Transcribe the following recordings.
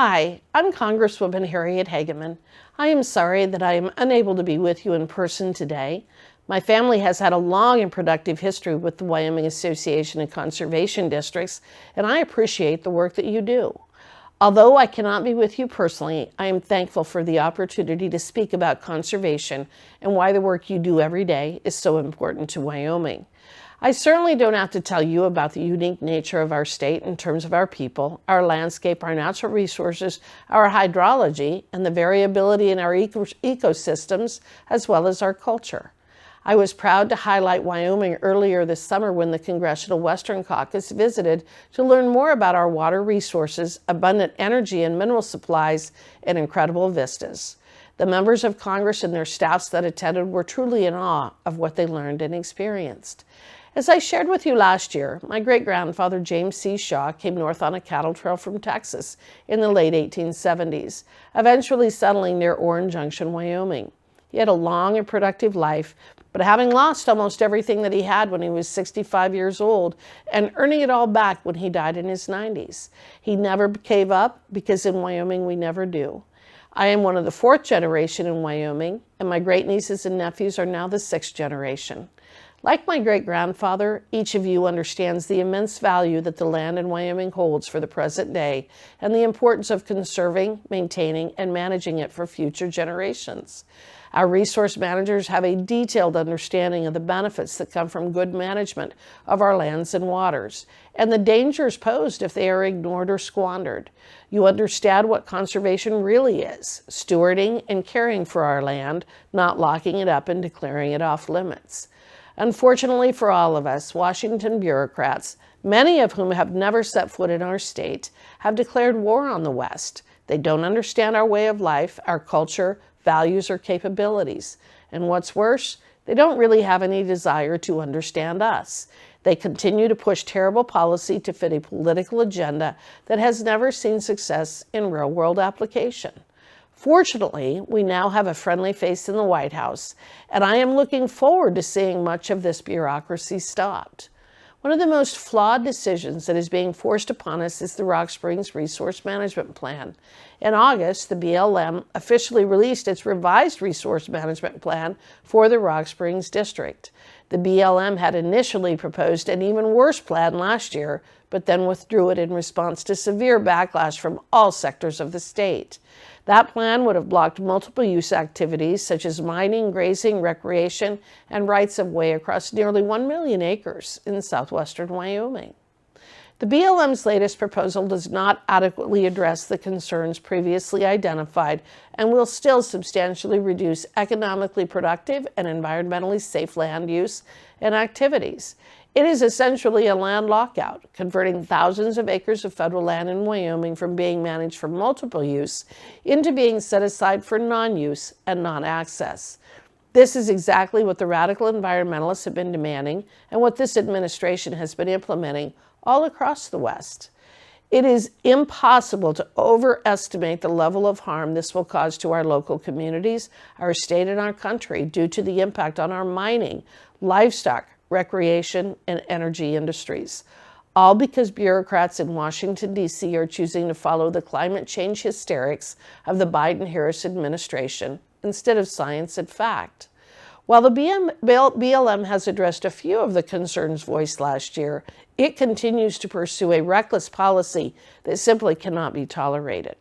Hi, I'm Congresswoman Hageman. I am sorry that I am unable to be with you in person today. My family has had a long and productive history with the Wyoming Association of Conservation Districts, and I appreciate the work that you do. Although I cannot be with you personally, I am thankful for the opportunity to speak about conservation and why the work you do every day is so important to Wyoming. I certainly don't have to tell you about the unique nature of our state in terms of our people, our landscape, our natural resources, our hydrology, and the variability in our ecosystems, as well as our culture. I was proud to highlight Wyoming earlier this summer when the Congressional Western Caucus visited to learn more about our water resources, abundant energy and mineral supplies, and incredible vistas. The members of Congress and their staffs that attended were truly in awe of what they learned and experienced. As I shared with you last year, my great-grandfather James C. Shaw came north on a cattle trail from Texas in the late 1870s, eventually settling near Orange Junction, Wyoming. He had a long and productive life, but having lost almost everything that he had when he was 65 years old and earning it all back when he died in his 90s. He never gave up because in Wyoming we never do. I am one of the fourth generation in Wyoming, and my great-nieces and nephews are now the sixth generation. Like my great-grandfather, each of you understands the immense value that the land in Wyoming holds for the present day and the importance of conserving, maintaining, and managing it for future generations. Our resource managers have a detailed understanding of the benefits that come from good management of our lands and waters, and the dangers posed if they are ignored or squandered. You understand what conservation really is: stewarding and caring for our land, not locking it up and declaring it off limits. Unfortunately for all of us, Washington bureaucrats, many of whom have never set foot in our state, have declared war on the West. They don't understand our way of life, our culture, values, or capabilities. And what's worse, they don't really have any desire to understand us. They continue to push terrible policy to fit a political agenda that has never seen success in real-world application. Fortunately, we now have a friendly face in the White House, and I am looking forward to seeing much of this bureaucracy stopped. One of the most flawed decisions that is being forced upon us is the Rock Springs Resource Management Plan. In August, the BLM officially released its revised resource management plan for the Rock Springs District. The BLM had initially proposed an even worse plan last year, but then withdrew it in response to severe backlash from all sectors of the state. That plan would have blocked multiple use activities such as mining, grazing, recreation, and rights of way across nearly 1 million acres in southwestern Wyoming. The BLM's latest proposal does not adequately address the concerns previously identified and will still substantially reduce economically productive and environmentally safe land use and activities. It is essentially a land lockout, converting thousands of acres of federal land in Wyoming from being managed for multiple use into being set aside for non-use and non-access. This is exactly what the radical environmentalists have been demanding and what this administration has been implementing all across the West. It is impossible to overestimate the level of harm this will cause to our local communities, our state, and our country due to the impact on our mining, livestock, recreation, and energy industries. All because bureaucrats in Washington, D.C. are choosing to follow the climate change hysterics of the Biden-Harris administration instead of science and fact. While the BLM has addressed a few of the concerns voiced last year, it continues to pursue a reckless policy that simply cannot be tolerated.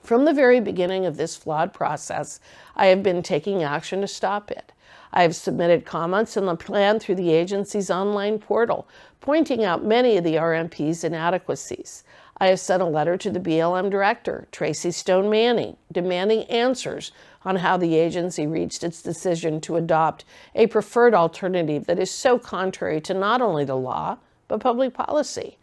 From the very beginning of this flawed process, I have been taking action to stop it. I have submitted comments on the plan through the agency's online portal, pointing out many of the RMP's inadequacies. I have sent a letter to the BLM director, Tracy Stone Manning, demanding answers on how the agency reached its decision to adopt a preferred alternative that is so contrary to not only the law, but public policy.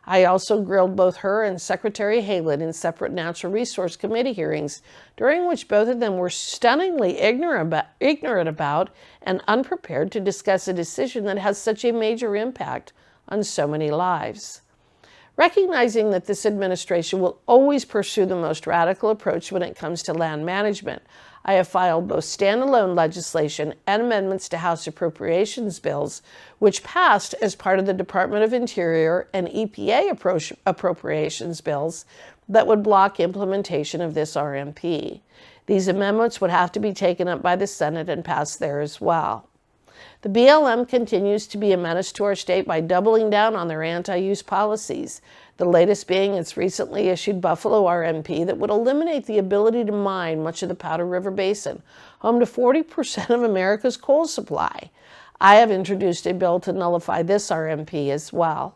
I also grilled both her and Secretary Hageman in separate Natural Resource Committee hearings, during which both of them were stunningly ignorant about and unprepared to discuss a decision that has such a major impact on so many lives. Recognizing that this administration will always pursue the most radical approach when it comes to land management, I have filed both standalone legislation and amendments to House appropriations bills, which passed as part of the Department of Interior and EPA appropriations bills that would block implementation of this RMP. These amendments would have to be taken up by the Senate and passed there as well. The BLM continues to be a menace to our state by doubling down on their anti-use policies, the latest being its recently issued Buffalo RMP that would eliminate the ability to mine much of the Powder River Basin, home to 40% of America's coal supply. I have introduced a bill to nullify this RMP as well.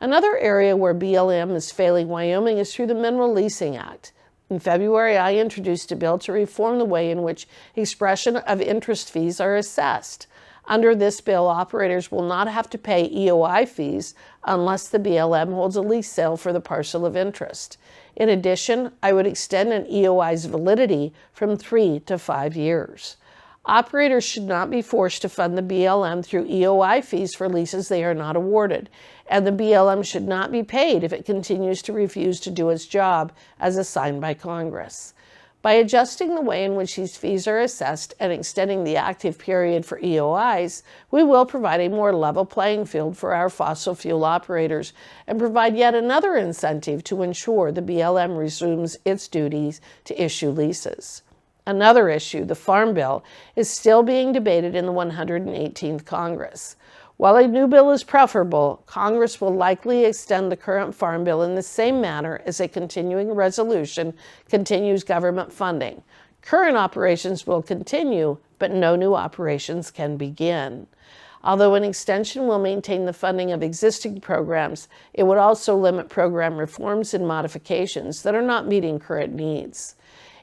Another area where BLM is failing Wyoming is through the Mineral Leasing Act. In February, I introduced a bill to reform the way in which expression of interest fees are assessed. Under this bill, operators will not have to pay EOI fees unless the BLM holds a lease sale for the parcel of interest. In addition, I would extend an EOI's validity from 3 to 5 years. Operators should not be forced to fund the BLM through EOI fees for leases they are not awarded, and the BLM should not be paid if it continues to refuse to do its job as assigned by Congress. By adjusting the way in which these fees are assessed and extending the active period for EOIs, we will provide a more level playing field for our fossil fuel operators and provide yet another incentive to ensure the BLM resumes its duties to issue leases. Another issue, the Farm Bill, is still being debated in the 118th Congress. While a new bill is preferable, Congress will likely extend the current Farm Bill in the same manner as a continuing resolution continues government funding. Current operations will continue, but no new operations can begin. Although an extension will maintain the funding of existing programs, it would also limit program reforms and modifications that are not meeting current needs.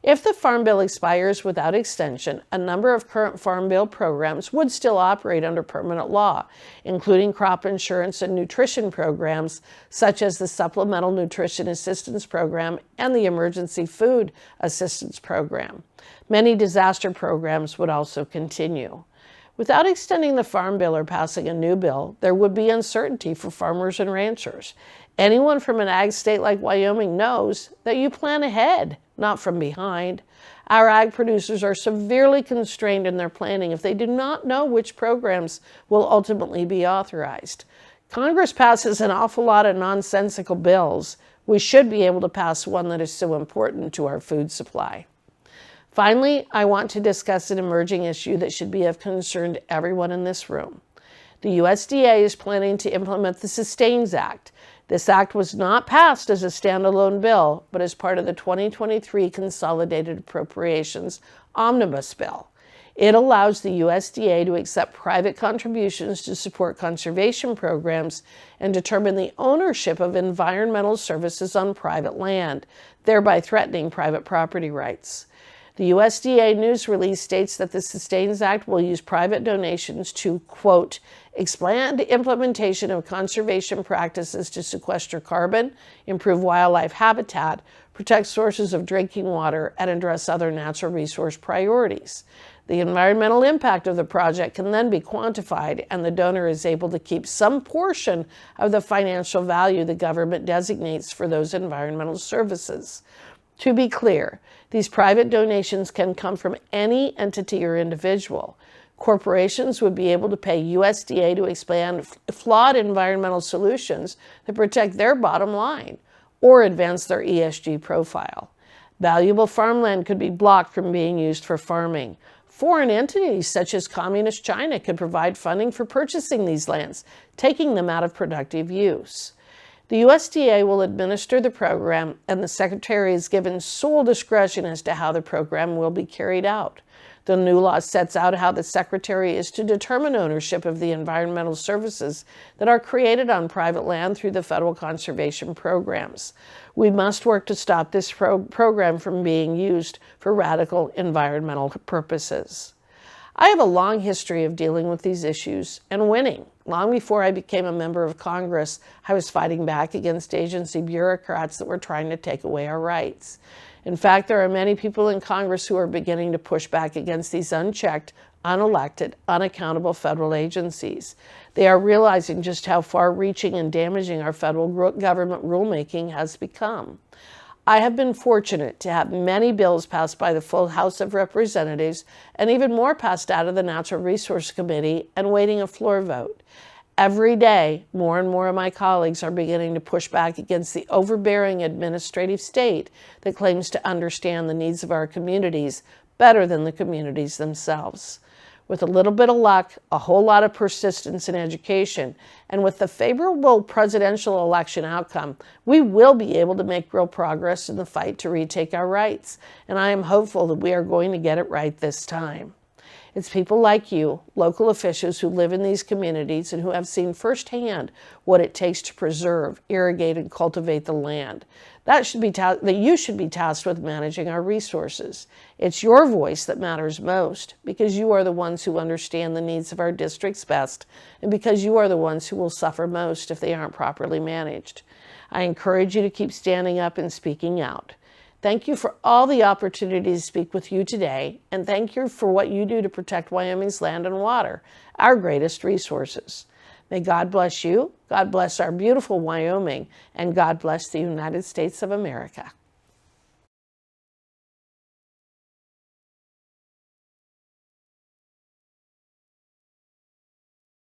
If the Farm Bill expires without extension, a number of current Farm Bill programs would still operate under permanent law, including crop insurance and nutrition programs, such as the Supplemental Nutrition Assistance Program and the Emergency Food Assistance Program. Many disaster programs would also continue. Without extending the Farm Bill or passing a new bill, there would be uncertainty for farmers and ranchers. Anyone from an ag state like Wyoming knows that you plan ahead, not from behind. Our ag producers are severely constrained in their planning if they do not know which programs will ultimately be authorized. Congress passes an awful lot of nonsensical bills. We should be able to pass one that is so important to our food supply. Finally, I want to discuss an emerging issue that should be of concern to everyone in this room. The USDA is planning to implement the Sustains Act. This act was not passed as a standalone bill, but as part of the 2023 Consolidated Appropriations Omnibus Bill. It allows the USDA to accept private contributions to support conservation programs and determine the ownership of environmental services on private land, thereby threatening private property rights. The USDA news release states that the Sustains Act will use private donations to, quote, expand implementation of conservation practices to sequester carbon, improve wildlife habitat, protect sources of drinking water, and address other natural resource priorities. The environmental impact of the project can then be quantified, and the donor is able to keep some portion of the financial value the government designates for those environmental services. To be clear, these private donations can come from any entity or individual. Corporations would be able to pay USDA to expand flawed environmental solutions that protect their bottom line or advance their ESG profile. Valuable farmland could be blocked from being used for farming. Foreign entities such as Communist China could provide funding for purchasing these lands, taking them out of productive use. The USDA will administer the program, and the Secretary is given sole discretion as to how the program will be carried out. The new law sets out how the Secretary is to determine ownership of the environmental services that are created on private land through the federal conservation programs. We must work to stop this program from being used for radical environmental purposes. I have a long history of dealing with these issues and winning. Long before I became a member of Congress, I was fighting back against agency bureaucrats that were trying to take away our rights. In fact, there are many people in Congress who are beginning to push back against these unchecked, unelected, unaccountable federal agencies. They are realizing just how far-reaching and damaging our federal government rulemaking has become. I have been fortunate to have many bills passed by the full House of Representatives and even more passed out of the Natural Resource Committee and waiting a floor vote. Every day, more and more of my colleagues are beginning to push back against the overbearing administrative state that claims to understand the needs of our communities better than the communities themselves. With a little bit of luck, a whole lot of persistence and education, and with the favorable presidential election outcome, we will be able to make real progress in the fight to retake our rights, and I am hopeful that we are going to get it right this time. It's people like you, local officials who live in these communities and who have seen firsthand what it takes to preserve, irrigate, and cultivate the land. That you should be tasked with managing our resources. It's your voice that matters most because you are the ones who understand the needs of our districts best and because you are the ones who will suffer most if they aren't properly managed. I encourage you to keep standing up and speaking out. Thank you for all the opportunity to speak with you today, and thank you for what you do to protect Wyoming's land and water, our greatest resources. May God bless you, God bless our beautiful Wyoming, and God bless the United States of America.